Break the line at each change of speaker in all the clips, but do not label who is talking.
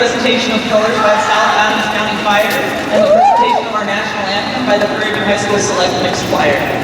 presentation of colors by the South Adams County Fire and the presentation of our national anthem by the Prairie View High School Select Mixed Choir.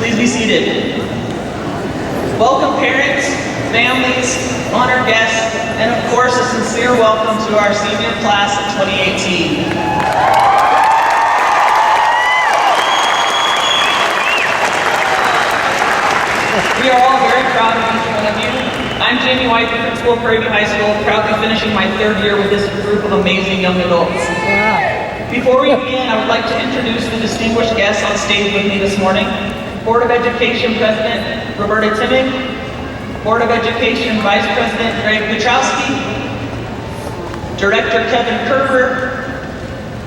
Please be seated. Welcome parents, families, honored guests, and of course a sincere welcome to our senior class of 2018. We are all very proud of each one of you. I'm Jamie White, the principal of Prairie View High School, proudly finishing my third year with this group of amazing young adults. Before we begin, I would like to introduce the distinguished guests on stage with me this morning. Board of Education President Roberta Timming, Board of Education Vice President Graduacion, Director Kevin Kerber,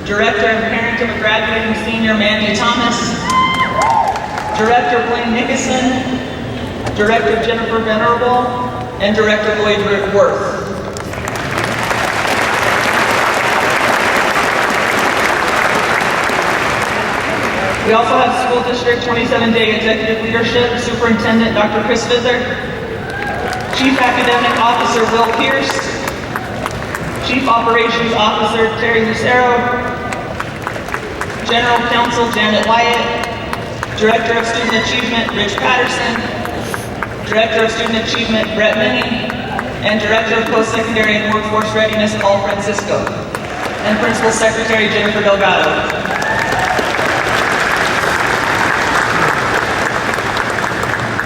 Director and parent of a graduating senior Mandy Thomas, Director Blaine Nickerson, Director Jennifer Venerable, and Director Lloyd Worth. We also have School District 27-Day Executive Leadership Superintendent Dr. Chris Fither, Chief Academic Officer Will Pierce, Chief Operations Officer Terry Lucero, General Counsel Janet Wyatt, Director of Student Achievement Rich Patterson, Director of Student Achievement Brett Minnie, and Director of Post-Secondary and Workforce Readiness Paul Francisco, and Principal Secretary Jennifer Delgado.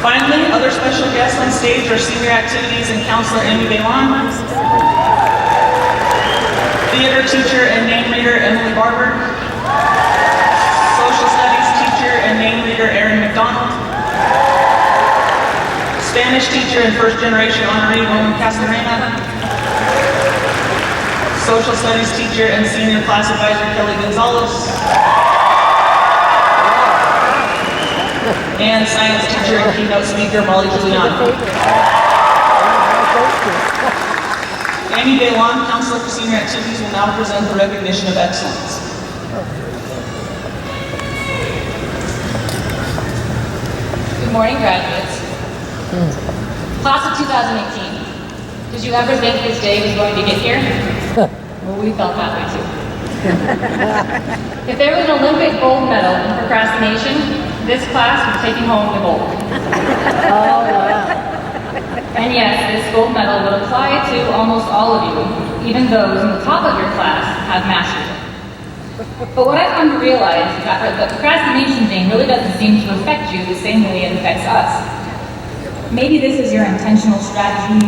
Finally, other special guests on stage are Senior Activities and Counselor Amy Bailon, Theater Teacher and Name Reader Emily Barber, Social Studies Teacher and Name Reader Erin McDonald, Spanish Teacher and First Generation Honoree Roman Casarena, Social Studies Teacher and Senior Class Advisor Kelly Gonzalez, and Science Teacher and Keynote Speaker Molly Giuliano. Amy Bailon, Counselor for Senior Activities, will now present the recognition of excellence.
Good morning, graduates. Class of 2018. Did you ever think this day was going to get here? Well, we felt that way too. If there was an Olympic gold medal in procrastination, this class was taking home the gold.
Oh, wow.
And yes, this gold medal would apply to almost all of you, even those in the top of your class have mastered it. But what I've come to realize is that the procrastination thing really doesn't seem to affect you the same way it affects us. Maybe this is your intentional strategy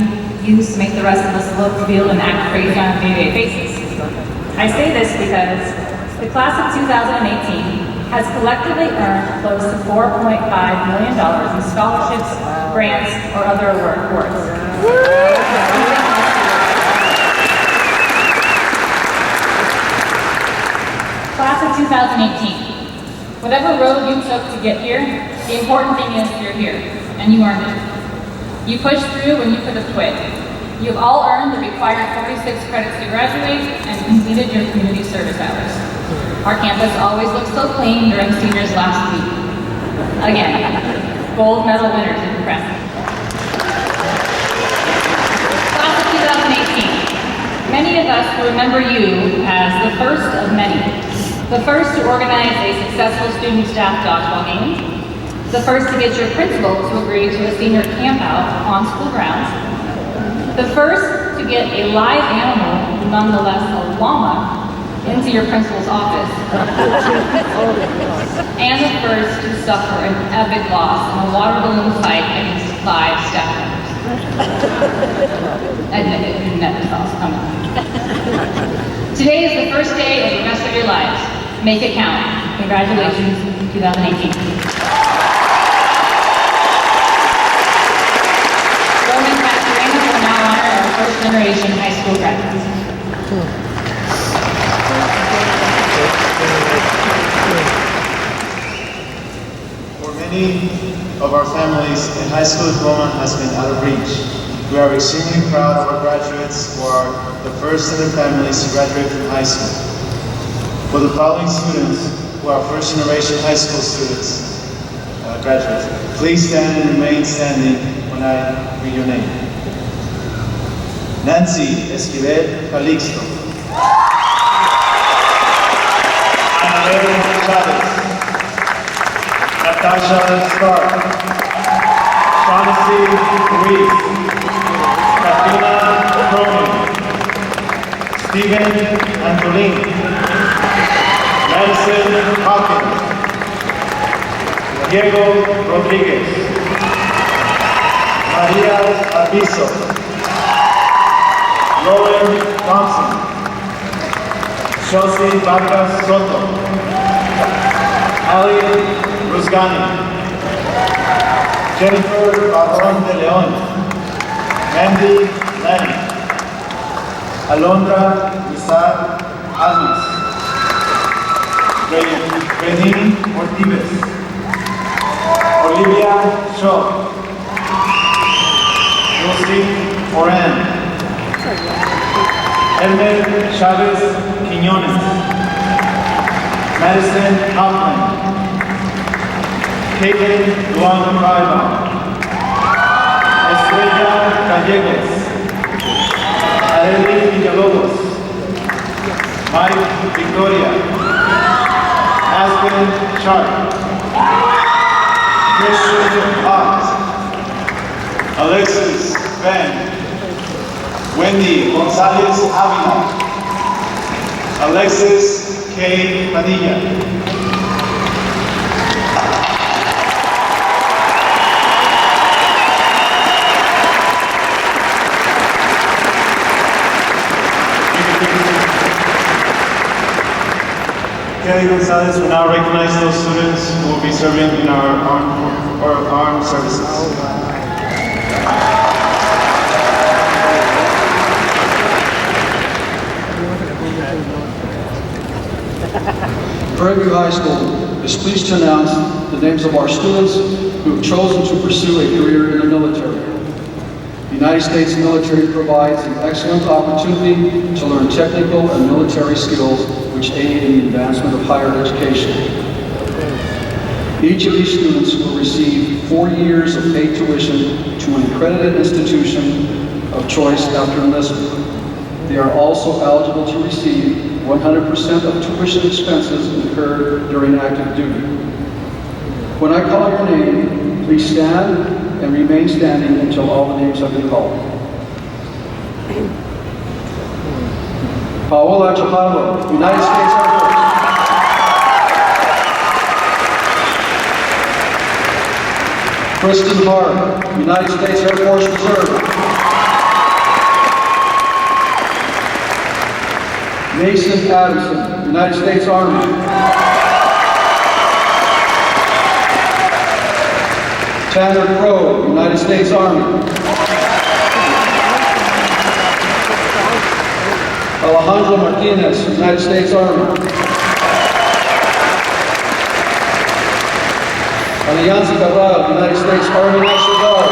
used to make the rest of us look, feel, and act crazy on a day-to-day basis. I say this because the class of 2018 has collectively earned close to $4.5 million in scholarships, grants, or other awards. Class of 2018, whatever road you took to get here, the important thing is you're here, and you earned it. You pushed through when you could have quit. You've all earned the required 46 credits to graduate and completed your community service hours. Our campus always looks so clean during seniors last week. Again, gold medal winners in procrastination. Class of 2018. Many of us will remember you as the first of many. The first to organize a successful student-staff dodgeball game. The first to get your principal to agree to a senior camp out on school grounds. The first to get a live animal, nonetheless a llama, into your principal's office. And the first to suffer an epic loss in a water balloon fight against 5 staff members. Admit it, you never saw us coming. Today is the first day of the rest of your lives. Make it count. Congratulations, 2018. First generation high school graduates.
For many of our families, a high school diploma has been out of reach. We are extremely proud of our graduates who are the first in their families to graduate from high school. For the following students who are first generation high school students, graduates, please stand and remain standing when I read your name. Nancy Esquivel Calixto. Annabelle Chavez. Natasha Stark. Shaughnessy Ruiz. Katrina Cronin. Stephen Antolin. Madison Hawkins. Diego Rodriguez. Maria Arbizo. Lauren Thompson, Chelsea Vargas Soto, Ali Rusgani, Jennifer Barron de Leon, Mandy Lam, Alondra Rizal Almas, Renin Ortiz, Olivia Shaw, Lucy Moran, Elmer Chavez Quiñones, Madison Hoffman, Caitlin Luan Raiba, Estrella Gallegos, Arely Villalobos, Mike Victoria, Aspen Sharp, Christian Ott, Alexis Van, Wendy Gonzalez Avila, Alexis K. Padilla. Kelly Gonzalez will now recognize those students who will be serving in our armed services.
Prairie View High School is pleased to announce the names of our students who have chosen to pursue a career in the military. The United States military provides an excellent opportunity to learn technical and military skills which aid in the advancement of higher education. Each of these students will receive 4 years of paid tuition to an accredited institution of choice after enlistment. They are also eligible to receive 100% of tuition expenses incurred during active duty. When I call your name, please stand and remain standing until all the names have been called. Paola Chaparro, United States Air Force. Kristen Hart, United States Air Force Reserve. Mason Adamson, United States Army. Tanner Crow, United States Army. Alejandro Martinez, United States Army. Alianza Cabral, United States Army National Guard.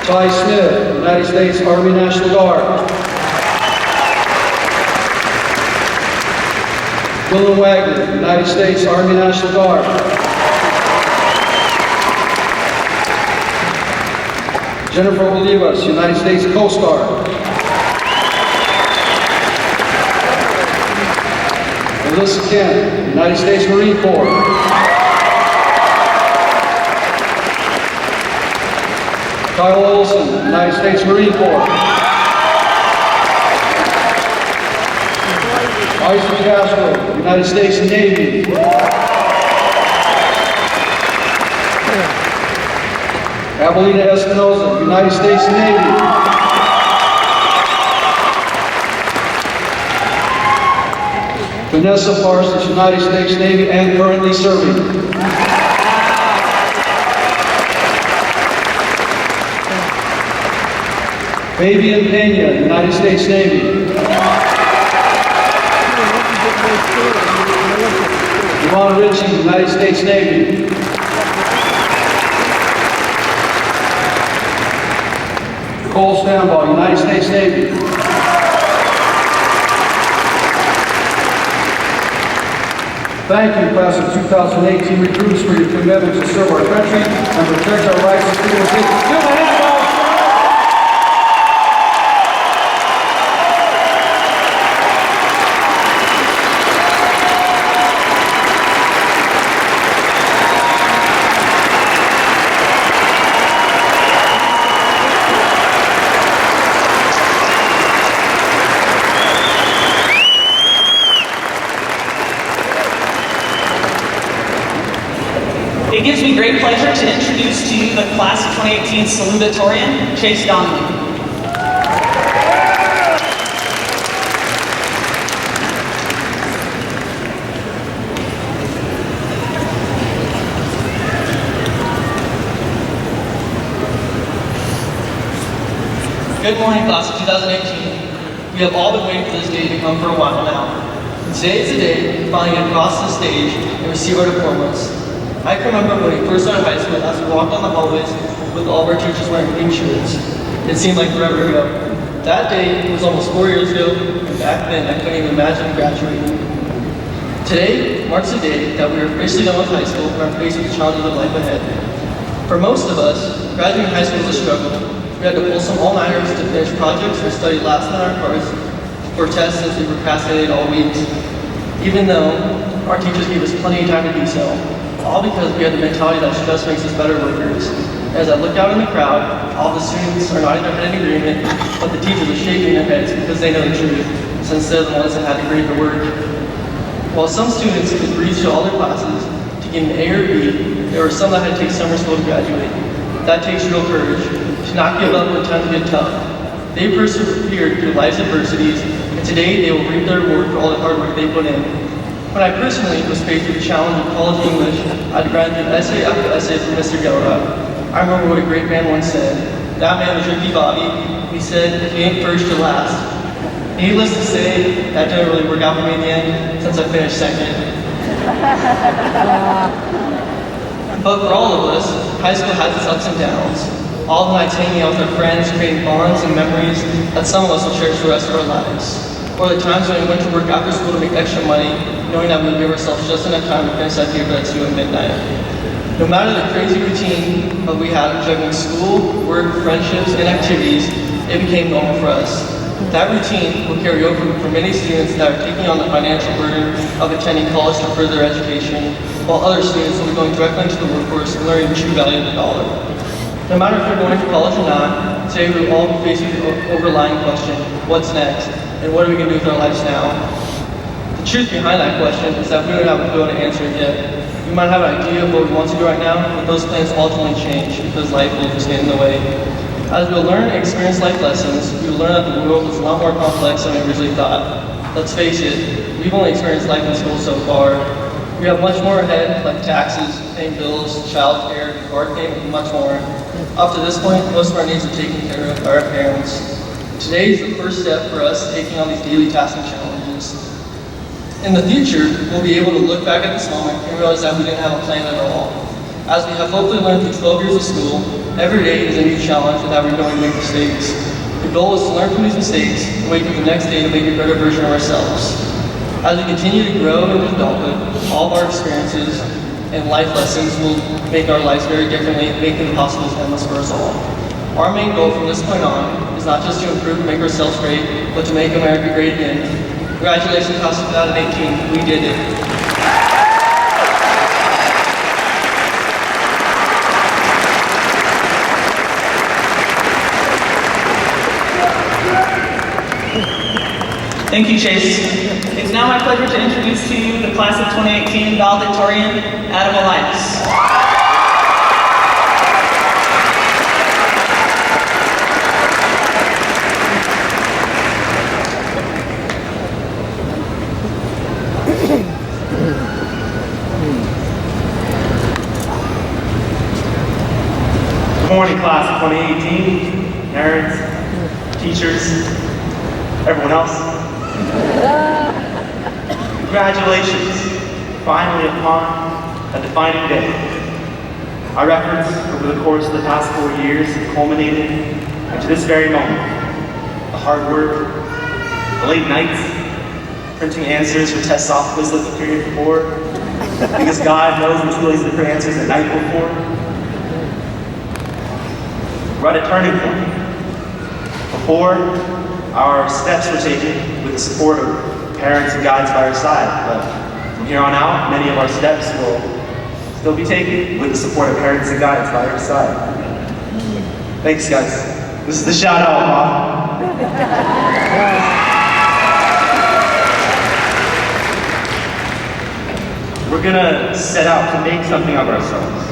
Ty Smith, United States Army National Guard. Dylan Wagner, United States Army National Guard. Jennifer Olivas, United States Coast Guard. Alyssa Kent, United States Marine Corps. Kyle Olson, United States Marine Corps. Isaac Castro, United States Navy. Abilena Espinoza, United States Navy. Vanessa Parsons, United States Navy and currently serving. Fabian Pena, United States Navy. Yvonne Ritchie, United States Navy. Cole Stambaugh, United States Navy. Thank you, class of 2018 recruits, for your commitment to serve our country and protect our rights and freedom. Give a hand.
It gives me great pleasure to introduce to you the Class of 2018 Salutatorian, Chase Donnelly. Good morning, Class of 2018. We have all been waiting for this day to come for a while now. And today is the day we finally get across the stage and receive our diplomas. I can remember when we first started high school, as we walked down the hallways with all of our teachers wearing green shirts. It seemed like forever ago. That day was almost 4 years ago, and back then I couldn't even imagine graduating. Today marks the day that we are officially done with high school and are faced with the challenges of life ahead. For most of us, graduating high school is a struggle. We had to pull some all-nighters to finish projects or study last night on our cars for tests since we procrastinated all week. Even though our teachers gave us plenty of time to do so. All because we had the mentality that stress makes us better workers. As I look out in the crowd, all the students are nodding their head in agreement, but the teachers are shaking their heads because they know the truth, since they're the ones that had to grade the work. While some students could breeze through all their classes to get an A or B, there were some that had to take summer school to graduate. That takes real courage, to not give up when times get tough. They persevered through life's adversities
and today they will reap their reward for all the hard work they put in. When I personally was faced with the challenge of college English, I had to graduate essay after essay from Mr. Gelrod. I remember what a great man once said. That man was Ricky Bobby. He said, if you ain't first, you're last. Needless to say, that didn't really work out for me in the end, since I finished second. But for all of us, high school has its ups and downs. All the nights hanging out with our friends, creating bonds and memories that some of us will cherish for the rest of our lives. Or the times when we went to work after school to make extra money, knowing that we would give ourselves just enough time to finish that paper that's due at midnight. No matter the crazy routine that we had of juggling school, work, friendships, and activities, it became normal for us. That routine will carry over for many students that are taking on the financial burden of attending college to further their education, while other students will be going directly into the workforce and learning the true value of the dollar. No matter if you're going to college or not, today we will all be faced with the overlying question, what's next, and what are we going to do with our lives now? The truth behind that question is that we don't have a clue how to answer it yet. We might have an idea of what we want to do right now, but those plans ultimately change because life will just get in the way. As we learn and experience life lessons, we will learn that the world is a lot more complex than we originally thought. Let's face it, we've only experienced life in school so far. We have much more ahead, like taxes, paying bills, childcare, card payment, and much more. Up to this point, most of our needs are taken care of by our parents. Today is the first step for us taking on these daily tasks and challenges. In the future, we'll be able to look back at this moment and realize that we didn't have a plan at all. As we have hopefully learned through 12 years of school, every day is a new challenge and that we're going to make mistakes. The goal is to learn from these mistakes and wait for the next day to make a better version of ourselves. As we continue to grow into adulthood, all of our experiences and life lessons will make our lives very differently, making the possibles endless for us all. Our main goal from this point on is not just to improve and make ourselves great, but to make America great again. Congratulations, class of 2018, we did it.
Thank you, Chase. It's now my pleasure to introduce to you the class of 2018 valedictorian, Adam Elias.
Good morning, class of 2018, parents, teachers, everyone else. Congratulations, finally upon a defining day. Our efforts over the course of the past 4 years have culminated into this very moment. The hard work, the late nights, printing answers for tests off Quizlet the period before, because God knows we're too lazy to print answers the night before. We're at a turning point. Before, our steps were taken with the support of parents and guides by our side, but from here on out, many of our steps will still be taken with the support of parents and guides by our side. Thanks, guys. This is the shout out, Mom. We're gonna set out to make something of ourselves,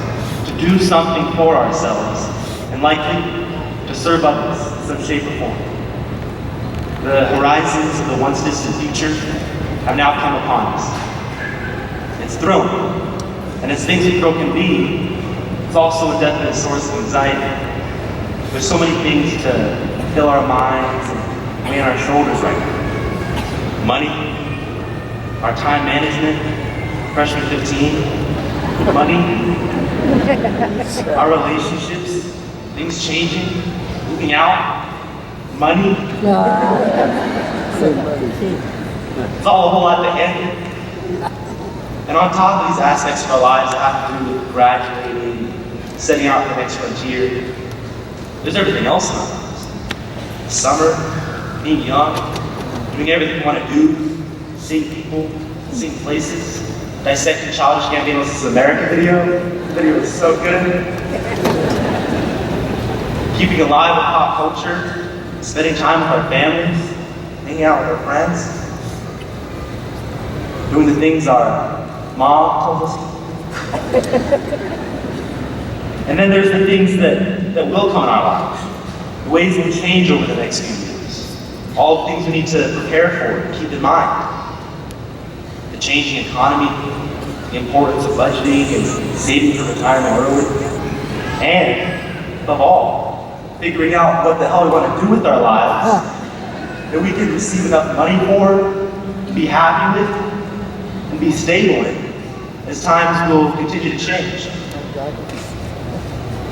to do something for ourselves, and likely to serve others in some shape or form. The horizons of the once distant future have now come upon us. It's thrilling, and as things with thrill can be, it's also a definite source of anxiety. There's so many things to fill our minds and weigh on our shoulders right now. Money, our time management, freshman 15, money, our relationships, things changing, moving out, money. It's all a whole lot to handle. And on top of these aspects of our lives that have to do with graduating, setting out for the next frontier, there's everything else in our lives. Summer, being young, doing everything we want to do, seeing people, seeing places, dissecting Childish Gambino's America video. The video was so good. Keeping alive with pop culture, spending time with our families, hanging out with our friends, doing the things our mom told us. And then there's the things that will come in our lives, the ways we change over the next few years. all the things we need to prepare for and keep in mind. The changing economy, the importance of budgeting and saving for retirement early, and above all, figuring out what the hell we want to do with our lives that we can receive enough money for, be happy with, and be stable in as times will continue to change.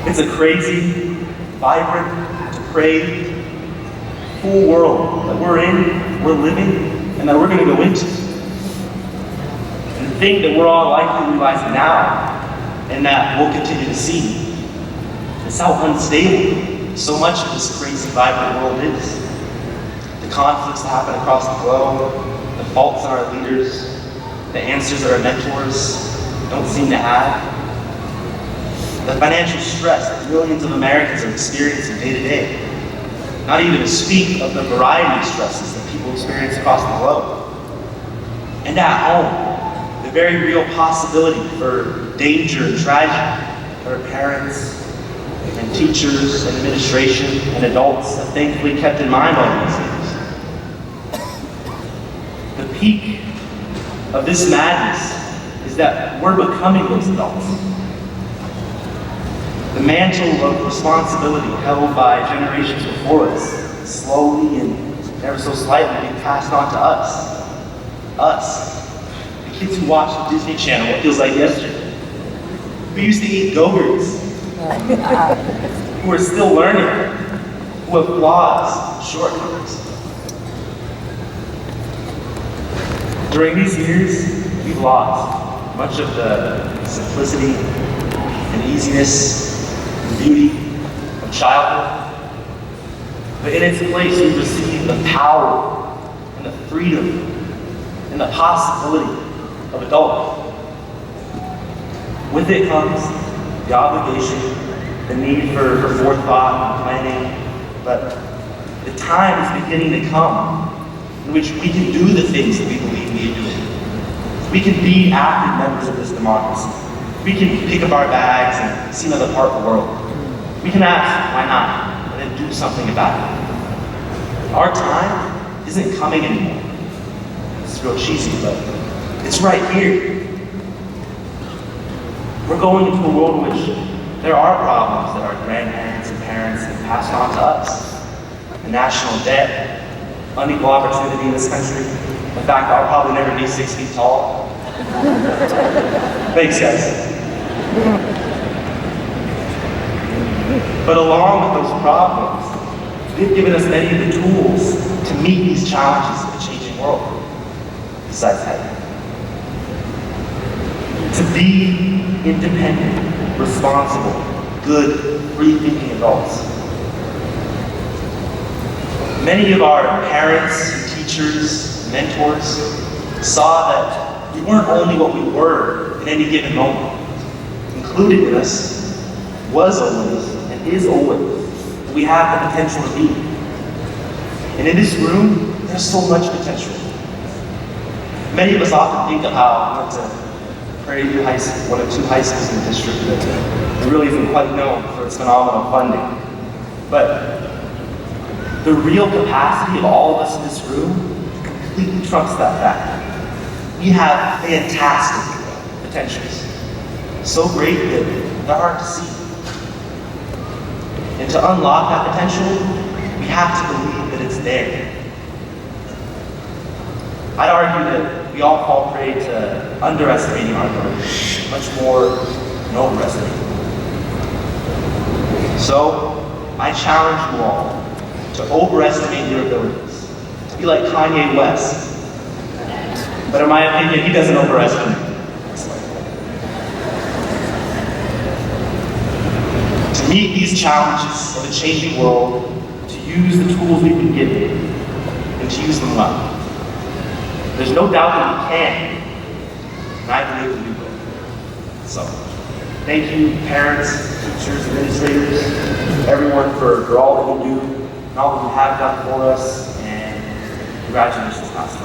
It's a crazy, vibrant, depraved, full world that we're in, we're living, and that we're going to go into. And the thing that we're all likely realizing now, and that we'll continue to see, is how unstable so much of this crazy, vibrant world is. The conflicts that happen across the globe, the faults in our leaders, the answers that our mentors don't seem to have, the financial stress that millions of Americans are experiencing day to day, not even to speak of the variety of stresses that people experience across the globe. And at home, the very real possibility for danger and tragedy for parents and teachers and administration and adults have thankfully kept in mind all these things. The peak of this madness is that we're becoming those adults. The mantle of responsibility held by generations before us, slowly and ever so slightly being passed on to us. Us, the kids who watch the Disney Channel, it feels like yesterday. Who used to eat Go-Gurts, who are still learning, who have flaws, shortcomings. During these years, we've lost much of the simplicity and easiness and beauty of childhood. But in its place, we've received the power and the freedom and the possibility of adulthood. With it comes the obligation, the need for forethought and planning, but the time is beginning to come in which we can do the things that we believe we are doing. We can be active members of this democracy. We can pick up our bags and see another part of the world. We can ask, why not? And then do something about it. Our time isn't coming anymore. It's real cheesy, but it's right here. We're going into a world in which there are problems that our grandparents and parents have passed on to us. The national debt, unequal opportunity in this country. In fact, I'll probably never be 6 feet tall. Thanks, guys. But along with those problems, they've given us many of the tools to meet these challenges of a changing world. Besides that, to be independent, responsible, good, free-thinking adults. Many of our parents, teachers, mentors saw that we weren't only what we were in any given moment. Included in us was always and is always that we have the potential to be. And in this room, there's so much potential. Many of us often think of how we went to Prairie View High School, one of 2 high schools in the district that really isn't quite known for its phenomenal funding. But the real capacity of all of us in this room completely trumps that fact. We have fantastic potentials. So great that they're hard to see. And to unlock that potential, we have to believe that it's there. I'd argue that we all fall prey to underestimating our abilities, much more than overestimating. So, I challenge you all to overestimate your abilities, to be like Kanye West. But in my opinion, he doesn't overestimate. To meet these challenges of a changing world, to use the tools we've been given, and to use them well. There's no doubt that we can, and I believe we will. So, thank you, parents, teachers, administrators, everyone for all that you do, and all that you have done for us, and congratulations, Pastor.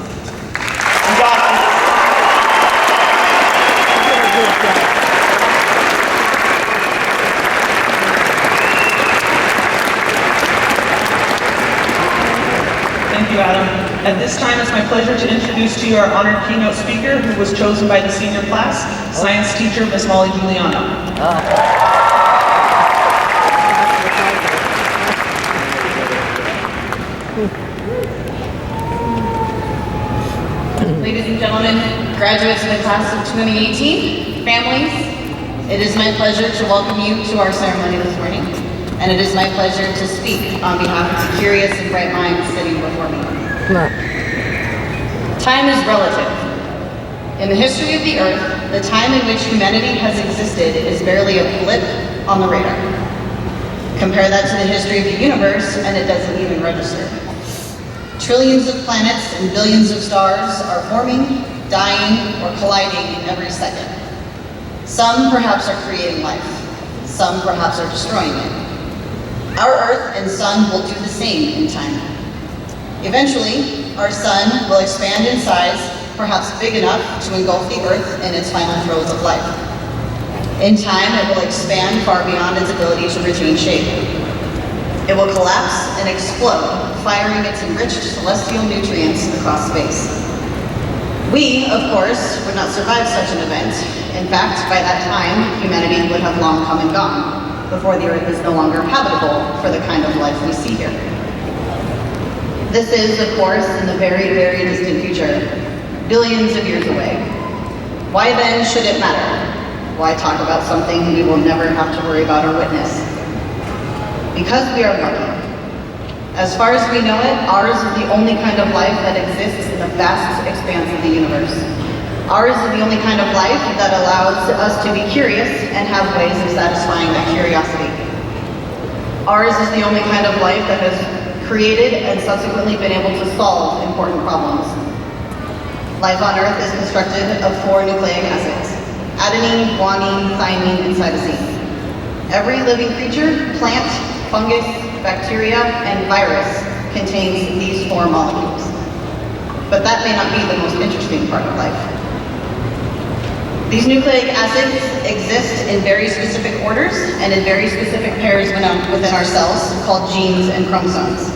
You got this.
Thank you, At this time, it's my pleasure to introduce to you our honored keynote speaker, who was chosen by the senior class, science teacher, Miss Molly Giuliano.
Ladies and gentlemen, graduates of the class of 2018, families, it is my pleasure to welcome you to our ceremony this morning, and it is my pleasure to speak on behalf of the curious and bright minds sitting before me. Time is relative. In the history of the Earth, the time in which humanity has existed is barely a blip on the radar. Compare that to the history of the universe, and it doesn't even register. Trillions of planets and billions of stars are forming, dying, or colliding every second. Some perhaps are creating life. Some perhaps are destroying it. Our Earth and Sun will do the same in time. Eventually, our Sun will expand in size, perhaps big enough to engulf the Earth in its final throes of life. In time, it will expand far beyond its ability to retain shape. It will collapse and explode, firing its enriched celestial nutrients across space. We, of course, would not survive such an event. In fact, by that time, humanity would have long come and gone, before the Earth is no longer habitable for the kind of life we see here. This is, of course, in the very, very distant future, billions of years away. Why then should it matter? Why talk about something we will never have to worry about or witness? Because we are lucky. As far as we know it, ours is the only kind of life that exists in the vast expanse of the universe. Ours is the only kind of life that allows us to be curious and have ways of satisfying that curiosity. Ours is the only kind of life that has created and subsequently been able to solve important problems. Life on Earth is constructed of 4 nucleic acids: adenine, guanine, thymine, and cytosine. Every living creature, plant, fungus, bacteria, and virus contains these 4 molecules. But that may not be the most interesting part of life. These nucleic acids exist in very specific orders and in very specific pairs within our cells called genes and chromosomes.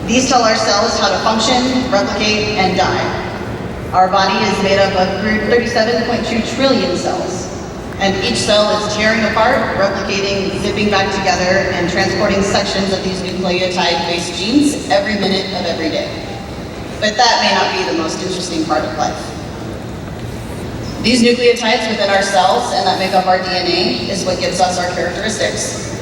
These tell our cells how to function, replicate, and die. Our body is made up of 37.2 trillion cells. And each cell is tearing apart, replicating, zipping back together, and transporting sections of these nucleotide-based genes every minute of every day. But that may not be the most interesting part of life. These nucleotides within our cells and that make up our DNA is what gives us our characteristics.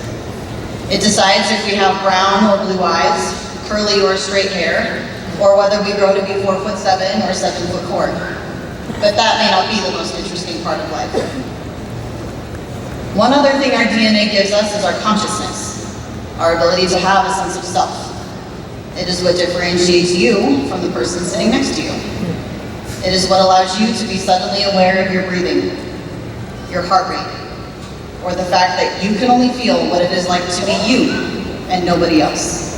It decides if we have brown or blue eyes, curly or straight hair, or whether we grow to be 4'7" or 7'4". But that may not be the most interesting part of life. One other thing our DNA gives us is our consciousness, our ability to have a sense of self. It is what differentiates you from the person sitting next to you. It is what allows you to be suddenly aware of your breathing, your heart rate, or the fact that you can only feel what it is like to be you and nobody else.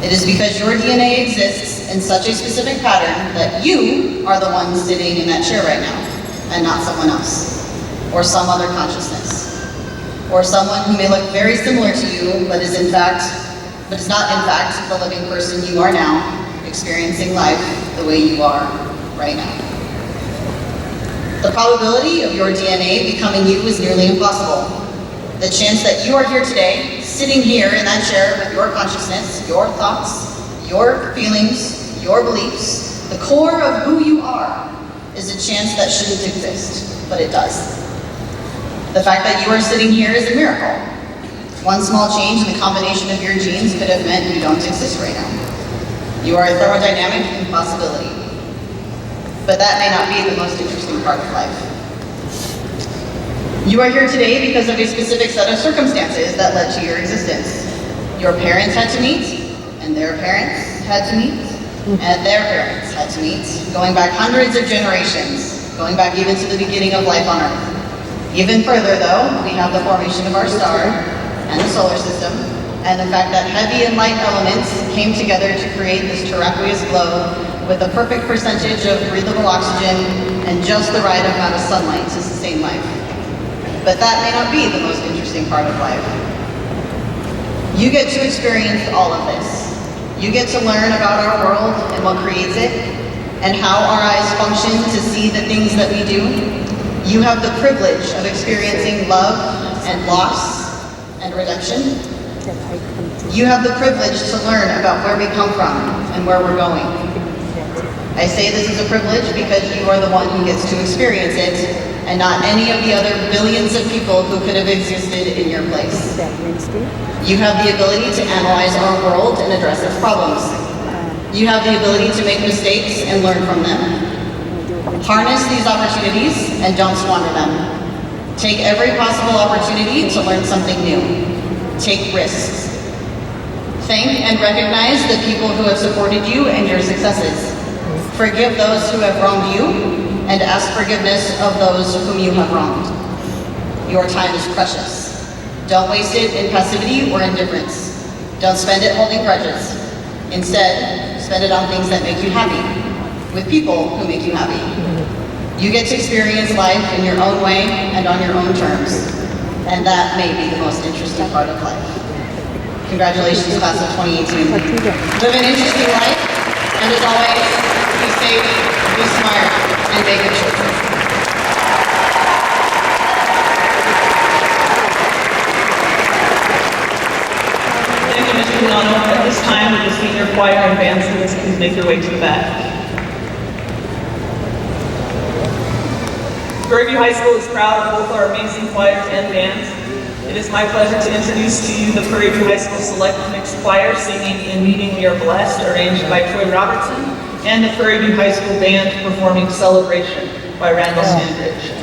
It is because your DNA exists in such a specific pattern that you are the one sitting in that chair right now, and not someone else, or some other consciousness, or someone who may look very similar to you, but is not in fact the living person you are now, experiencing life the way you are right now. The probability of your DNA becoming you is nearly impossible. The chance that you are here today, sitting here in that chair with your consciousness, your thoughts, your feelings, your beliefs, the core of who you are, is a chance that shouldn't exist, but it does. The fact that you are sitting here is a miracle. One small change in the combination of your genes could have meant you don't exist right now. You are a thermodynamic impossibility. But that may not be the most interesting part of life. You are here today because of a specific set of circumstances that led to your existence. Your parents had to meet, and their parents had to meet, and their parents had to meet, going back hundreds of generations, going back even to the beginning of life on Earth. Even further, though, we have the formation of our star and the solar system, and the fact that heavy and light elements came together to create this terraqueous globe with a perfect percentage of breathable oxygen and just the right amount of sunlight to sustain life. But that may not be the most interesting part of life. You get to experience all of this. You get to learn about our world and what creates it, and how our eyes function to see the things that we do. You have the privilege of experiencing love and loss and redemption. You have the privilege to learn about where we come from and where we're going. I say this is a privilege because you are the one who gets to experience it, and not any of the other billions of people who could have existed in your place. You have the ability to analyze our world and address its problems. You have the ability to make mistakes and learn from them. Harness these opportunities and don't squander them. Take every possible opportunity to learn something new. Take risks. Thank and recognize the people who have supported you and your successes. Forgive those who have wronged you, and ask forgiveness of those whom you have wronged. Your time is precious. Don't waste it in passivity or indifference. Don't spend it holding grudges. Instead, spend it on things that make you happy, with people who make you happy. You get to experience life in your own way and on your own terms, and that may be the most interesting part of life. Congratulations, class of 2018. Live an interesting life, and as always, be safe, be smart, and make good choices.
Thank you, Mr. Milano. At this time, would the senior choir and band students please make their way to the back? Prairie View High School is proud of both our amazing choirs and bands. It is my pleasure to introduce to you the Prairie View High School Select Mixed Choir singing In Meeting We Are Blessed, arranged by Troy Robertson, and the Prairie View High School Band performing Celebration by Randall Sandridge.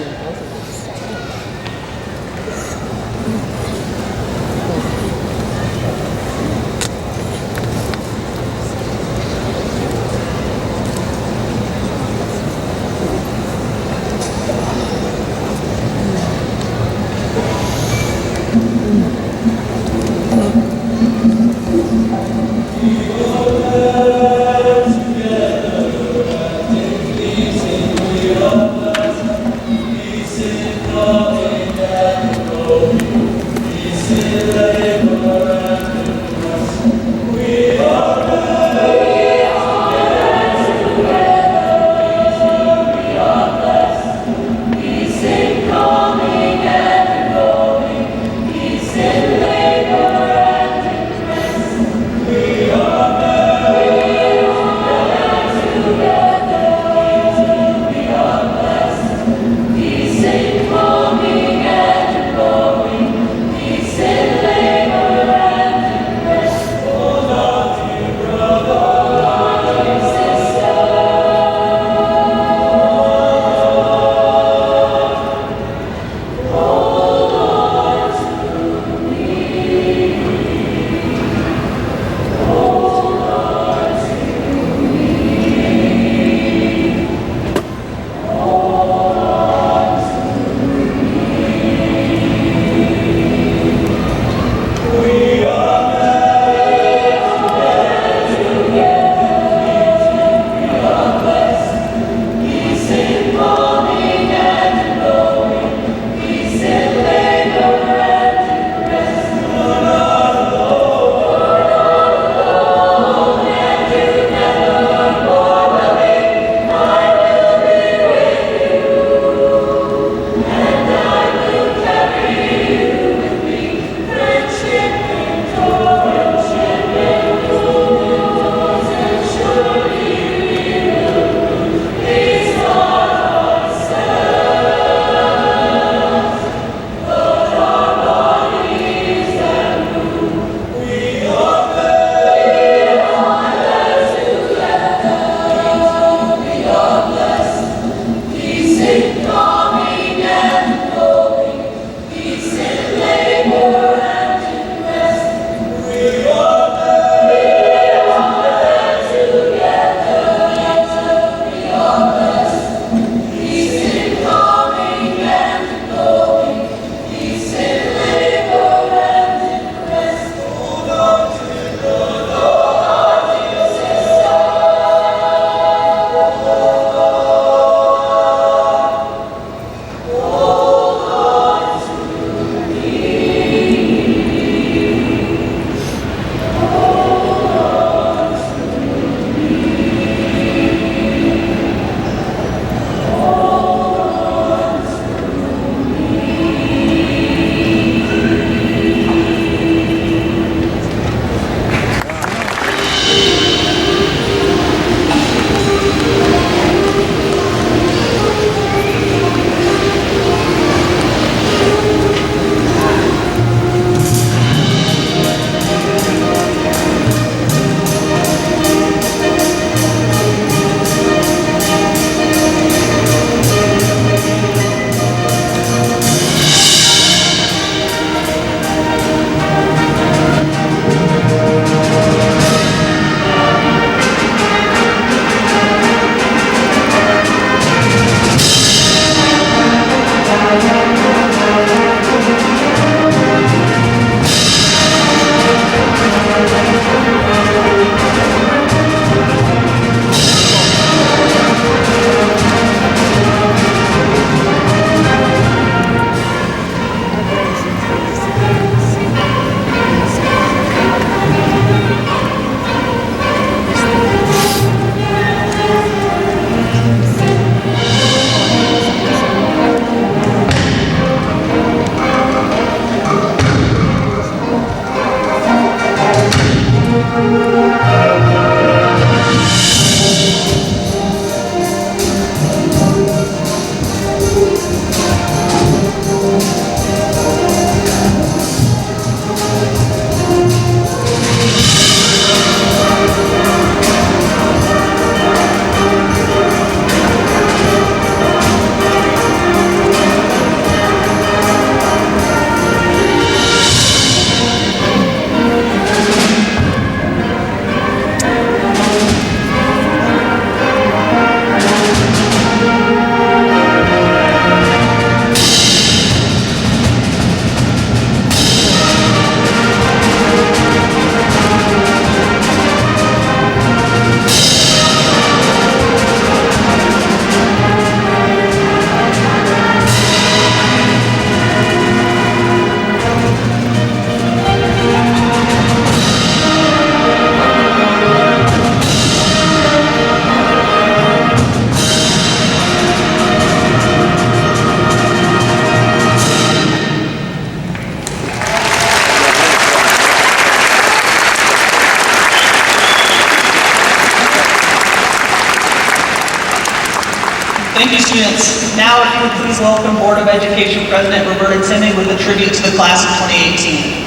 Thank you, students. Now, if you would please welcome Board of Education President Roberta Timmy with a tribute to the class of 2018.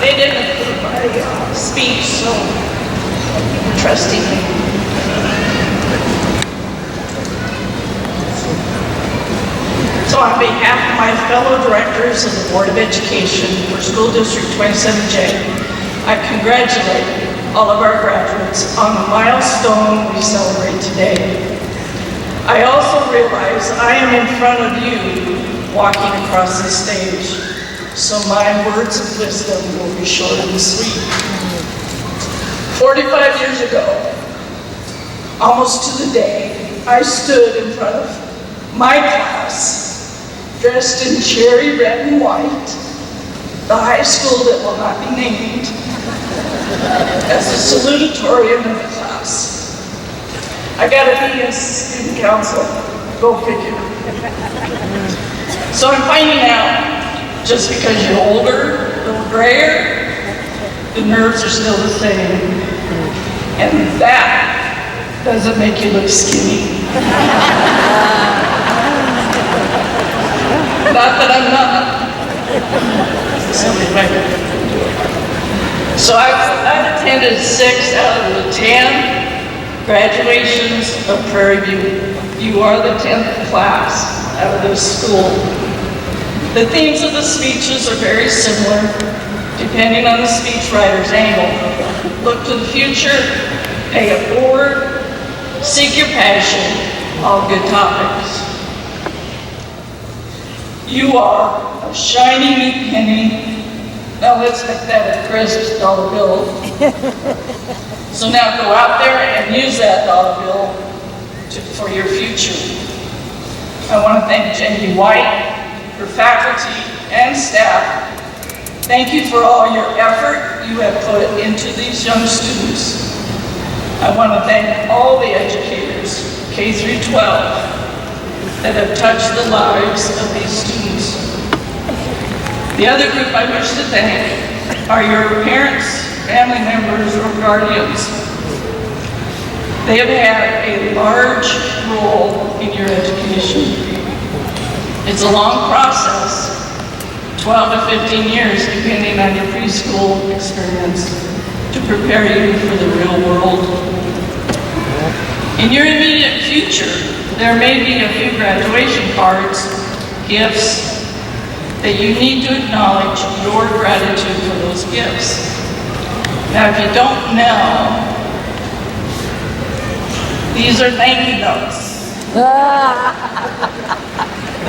They didn't approve my speech, so trustee. So on behalf of my fellow directors of the Board of Education for School District 27J, I congratulate all of our graduates on the milestone we celebrate today. I also realize I am in front of you walking across the stage, so my words of wisdom will be short and sweet. 45 years ago, almost to the day, I stood in front of my class, dressed in cherry red and white, the high school that will not be named, as a salutatorian of the class. I got to be in student council, go figure. So I'm finding out, just because you're older, a little grayer, the nerves are still the same. And that doesn't make you look skinny. Not that I'm not. So I've attended 6 out of the 10 graduations of Prairie View. You are the 10th class out of this school. The themes of the speeches are very similar, depending on the speechwriter's angle. Look to the future, pay it forward, seek your passion, all good topics. You are a shiny new penny. Now let's make that a crisp dollar bill. So now go out there and use that dollar bill for your future. I want to thank Jamie White, your faculty and staff. Thank you for all your effort you have put into these young students. I want to thank all the educators, K through 12, that have touched the lives of these students. The other group I wish to thank are your parents, family members, or guardians. They have had a large role in your education. It's a long process, 12 to 15 years, depending on your preschool experience, to prepare you for the real world. In your immediate future, there may be a few graduation cards, gifts, that you need to acknowledge your gratitude for those gifts. Now, if you don't know, these are thank you notes.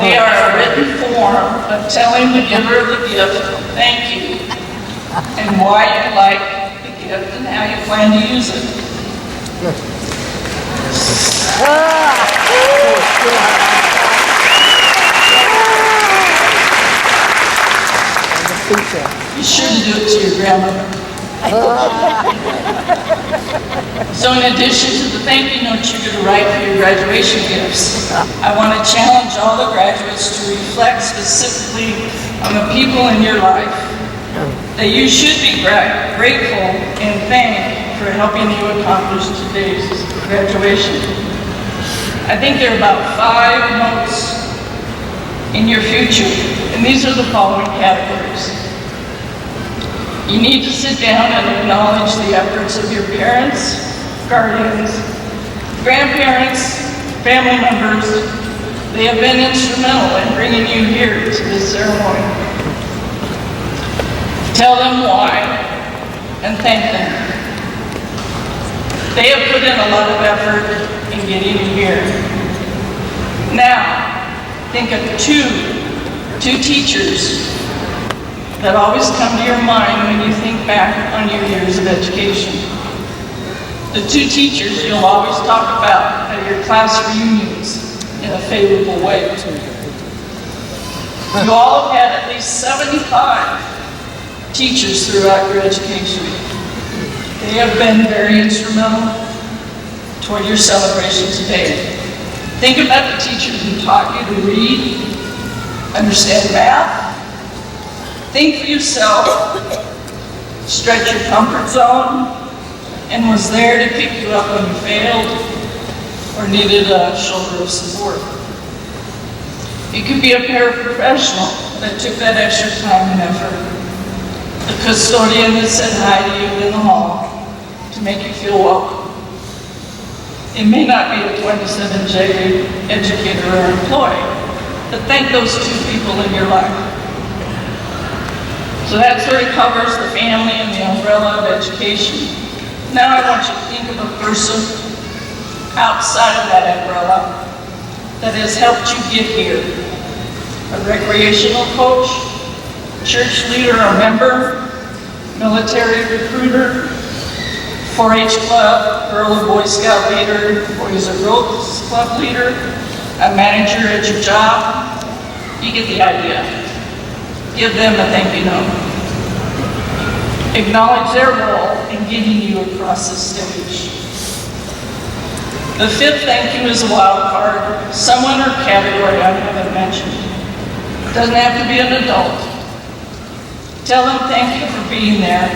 They are a written form of telling the giver of the gift, thank you, and why you like the gift and how you plan to use it. Be sure to do it to your grandmother. So in addition to the thank you notes you're going to write for your graduation gifts, I want to challenge all the graduates to reflect specifically on the people in your life that you should be grateful and thank for helping you accomplish today's graduation. I think there are about 5 notes in your future, and these are the following categories. You need to sit down and acknowledge the efforts of your parents, guardians, grandparents, family members. They have been instrumental in bringing you here to this ceremony. Tell them why and thank them. They have put in a lot of effort in getting you here. Now, think of two teachers that always come to your mind when you think back on your years of education. The 2 teachers you'll always talk about at your class reunions in a favorable way. You all have had at least 75 teachers throughout your education. They have been very instrumental toward your celebration today. Think about the teachers who taught you to read, understand math. Think for yourself stretch your comfort zone, and was there to pick you up when you failed or needed a shoulder of support. You could be a paraprofessional that took that extra time and effort. The custodian that said hi to you in the hall to make you feel welcome. It may not be a 27J educator or employee, but thank those two people in your life. So that sort of covers the family and the umbrella of education. Now I want you to think of a person outside of that umbrella that has helped you get here. A recreational coach, church leader or member, military recruiter, 4-H club, Girl or Boy Scout leader, Boys or Girls Club leader, a manager at your job. You get the idea. Give them a thank you note. Acknowledge their role in getting you across the stage. The fifth thank you is a wild card, someone or category I haven't mentioned. Doesn't have to be an adult. Tell them thank you for being there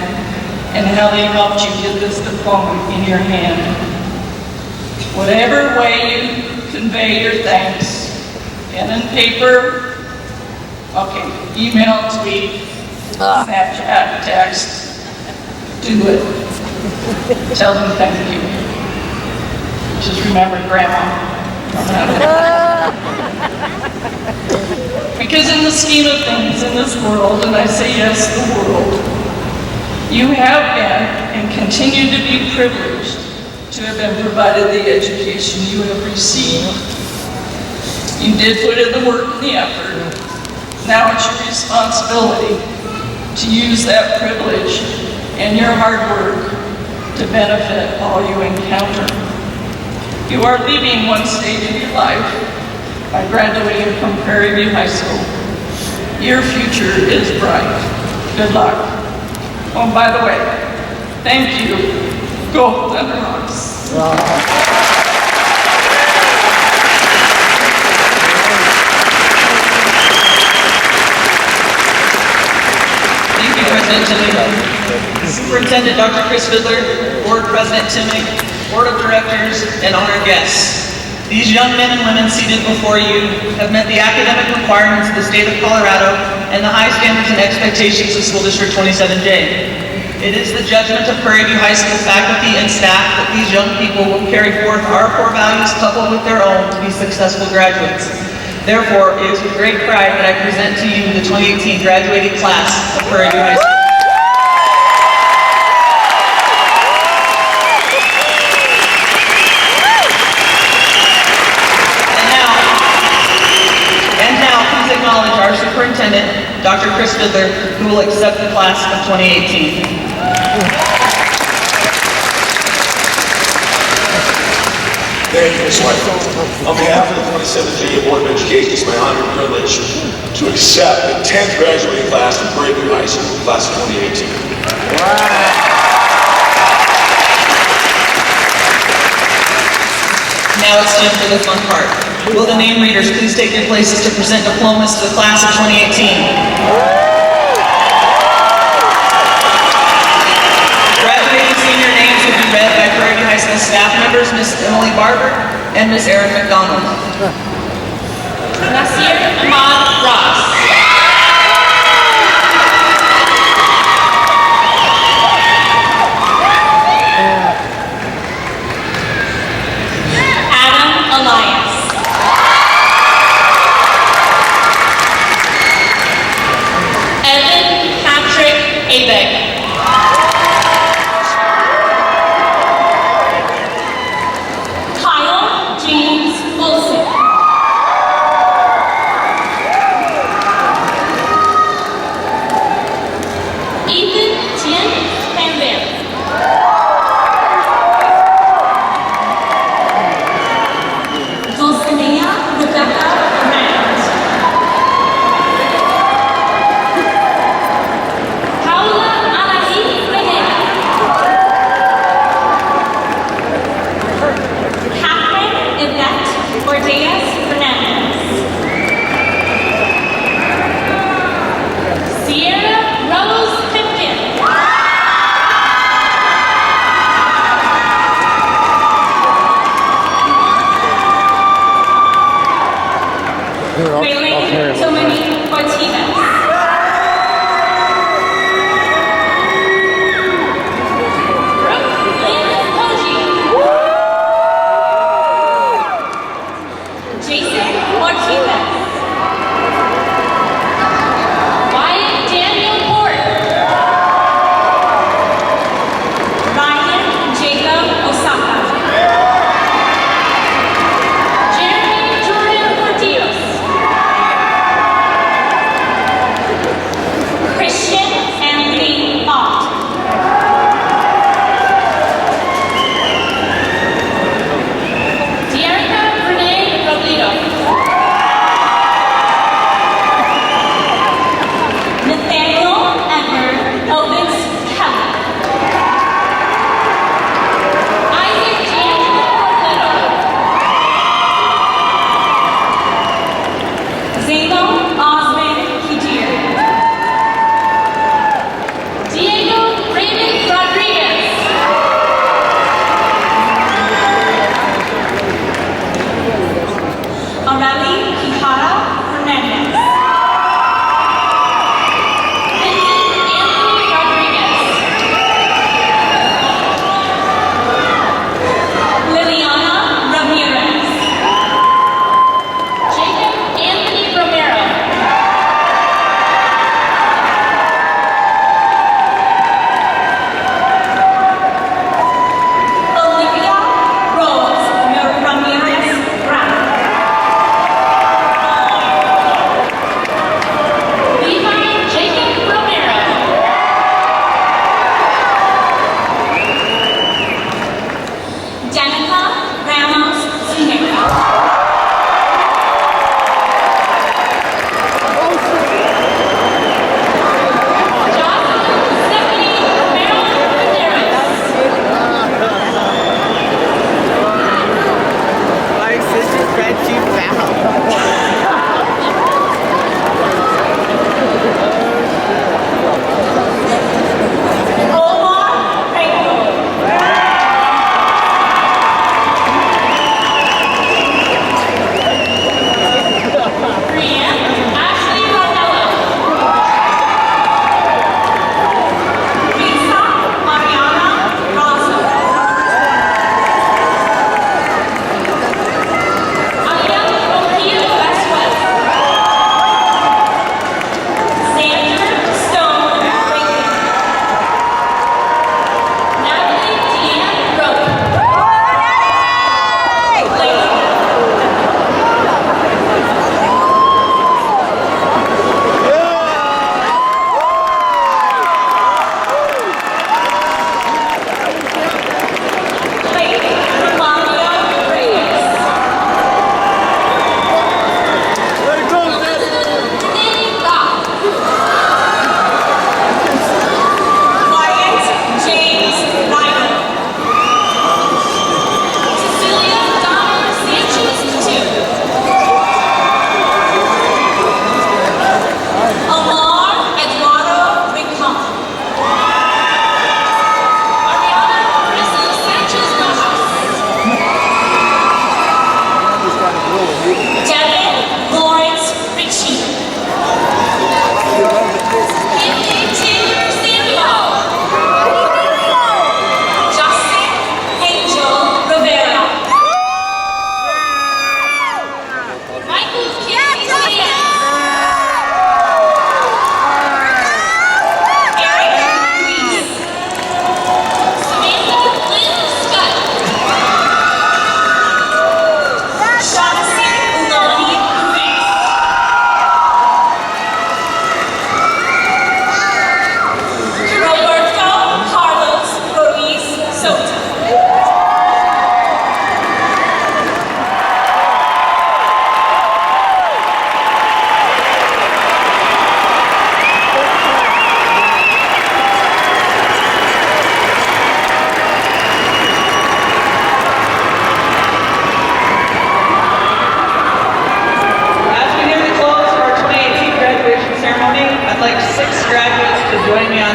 and how they helped you get this diploma in your hand. Whatever way you convey your thanks, pen and paper, okay, email, tweet, Snapchat, text, do it. Tell them thank you. Just remember Grandma. Because in the scheme of things in this world, and I say yes, the world, you have been and continue to be privileged to have been provided the education you have received. You did put in the work and the effort. Now it's your responsibility to use that privilege and your hard work to benefit all you encounter. You are leaving one stage of your life by graduating from Prairie View High School. Your future is bright. Good luck. Oh, and by the way, thank you. Go Thunder Hawks.
Thank you, President Timmy. Superintendent Dr. Chris Fiddler, Board President Timmy, Board of Directors, and honored guests. These young men and women seated before you have met the academic requirements of the state of Colorado and the high standards and expectations of School District 27J. It is the judgment of Prairie View High School faculty and staff that these young people will carry forth our core values coupled with their own to be successful graduates. Therefore, it is with great pride that I present to you the 2018 graduating class of Prairie View High School. Our superintendent, Dr. Chris Fiddler, who will accept the class of 2018.
Thank you, Ms. White. On behalf of the 27th Board of Education, it's my honor and privilege to accept the 10th graduating class from Prairie View High School, class of 2018.
Now it's time for the fun part. Will the name readers please take their places to present diplomas to the class of 2018? Graduating senior names will be read by Prairie View High School staff members, Ms. Emily Barber and Ms. Erin McDonald.
Nasir Ahmad Ross. Sierra Rose Tipton.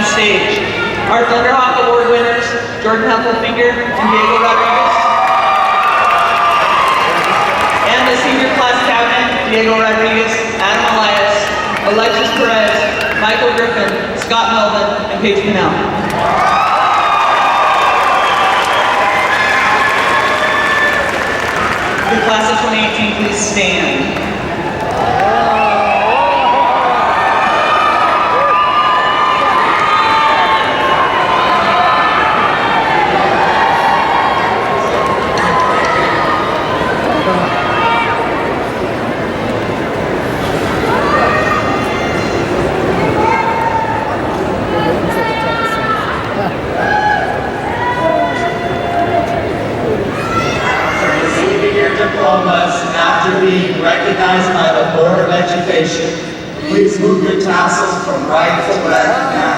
the stage. Our Thunderhawk Award winners, Jordan Heffelfinger and Diego Rodriguez. And the senior class captain, Diego Rodriguez, Adam Elias, Alexis Perez, Michael Griffin, Scott Melvin, and Paige Pinnell. The class of 2018, please stand.
Diplomas after being recognized by the Board of Education. Please move your tassels from right to left now.